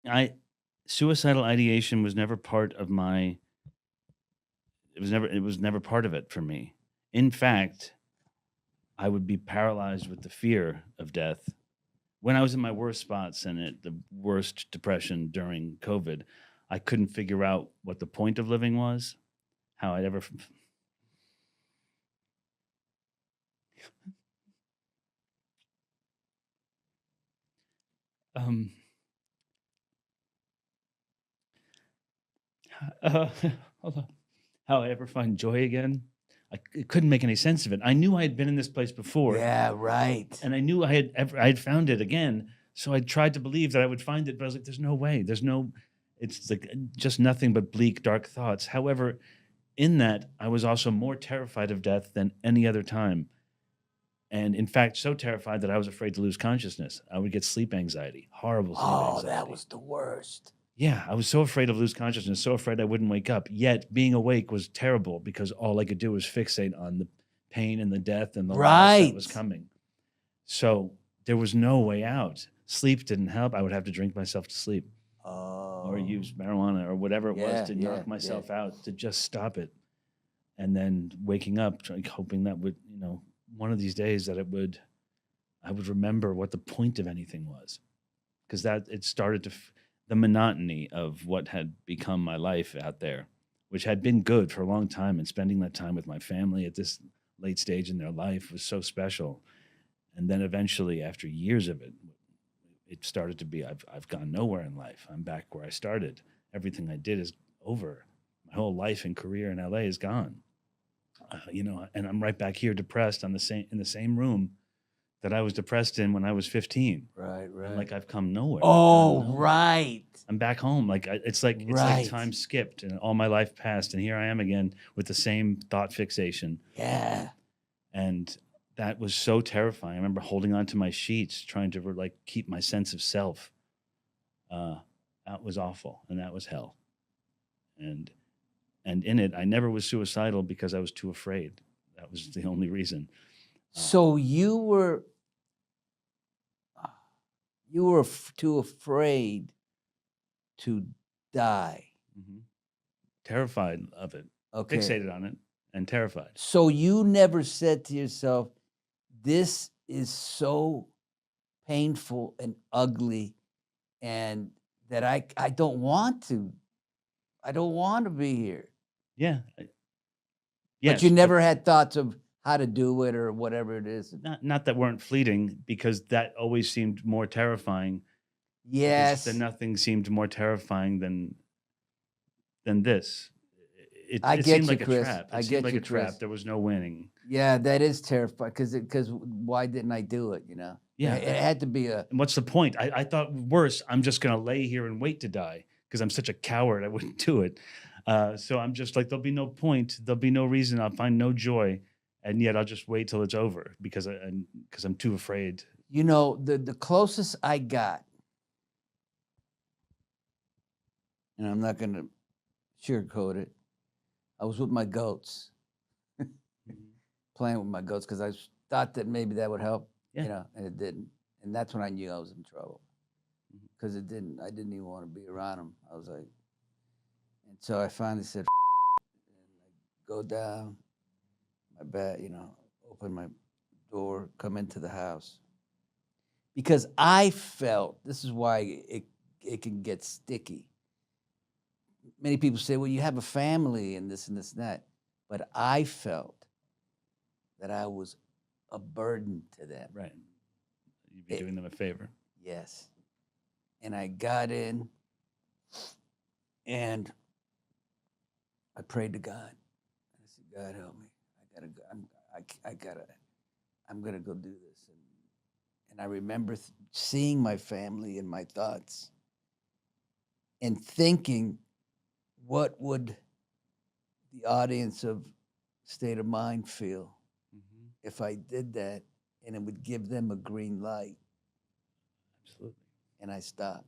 I suicidal ideation was never part of my it was never part of it for me. In fact, I would be paralyzed with the fear of death. When I was in my worst spots and at the worst depression during COVID, I couldn't figure out what the point of living was, how I'd ever um uh, hold on. How I ever find joy again. It couldn't make any sense of it. I knew I had been in this place before, Yeah, right. and I knew I had found it again. So I tried to believe that I would find it, but I was like, "There's no way. There's no." It's like just nothing but bleak, dark thoughts. However, in that, I was also more terrified of death than any other time, and in fact, so terrified that I was afraid to lose consciousness. I would get sleep anxiety, horrible sleep Oh, anxiety. that was the worst. Yeah, I was so afraid of lose consciousness, so afraid I wouldn't wake up. Yet being awake was terrible because all I could do was fixate on the pain and the death and the loss that was Right. coming. So there was no way out. Sleep didn't help. I would have to drink myself to sleep or Oh, use marijuana or whatever it was yeah, to yeah, knock myself out to just stop it. And then waking up, like hoping that would, one of these days that I would remember what the point of anything was. Because that it started to the monotony of what had become my life out there, which had been good for a long time, and spending that time with my family at this late stage in their life was so special. And then eventually, after years of it, it started to be I've gone nowhere in life. I'm back where I started. Everything I did is over. My whole life and career in LA is gone. And I'm right back here, depressed on the same in the same room that I was depressed in when I was 15. right, And right. like I've come nowhere. I've gone Oh, nowhere. right, I'm back home. Like it's like right. time skipped and all my life passed, and here I am again with the same thought fixation. Yeah. And that was so terrifying. I remember holding on to my sheets, trying to like keep my sense of self. Uh, that was awful, and that was hell. And and in it, I never was suicidal because I was too afraid. That was the only reason. So you were too afraid to die. Mhm. Terrified of it, Okay. fixated on it, and terrified. So you never said to yourself, this is so painful and ugly and that I don't want to. I don't want to be here. Yeah. But Yes, you never had thoughts of how to do it or whatever it is. not that weren't fleeting, because that always seemed more terrifying. Yes. Then nothing seemed more terrifying than this. I It get seemed you, like a Chris. trap. I It seemed get like you, a trap. Chris. There was no winning. Yeah, that is terrifying because why didn't I do it, Yeah. It had to be a And what's the point? I thought worse, I'm just gonna lay here and wait to die because I'm such a coward. I wouldn't do it. So I'm just like, there'll be no point. There'll be no reason. I'll find no joy, and yet I'll just wait till it's over because I'm too afraid. the closest I got, and I'm not gonna sugarcoat it, I was with my goats, playing with my goats because I thought that maybe that would help, Yeah. and it didn't. And that's when I knew I was in trouble Mhm. because it didn't. I didn't even want to be around them. I was like, and so I finally said, and I go down my bed, open my door, come into the house because I felt this is why it can get sticky. Many people say, well, you have a family and this and this and that. But I felt that I was a burden to them. Right. You'd be doing them a favor. Yes. And I got in and I prayed to God. I said, God help me. I'm gonna go do this. And I remember seeing my family in my thoughts and thinking, what would the audience of State of Mind feel if I did that, and it would give them a green light? Absolutely. And I stopped.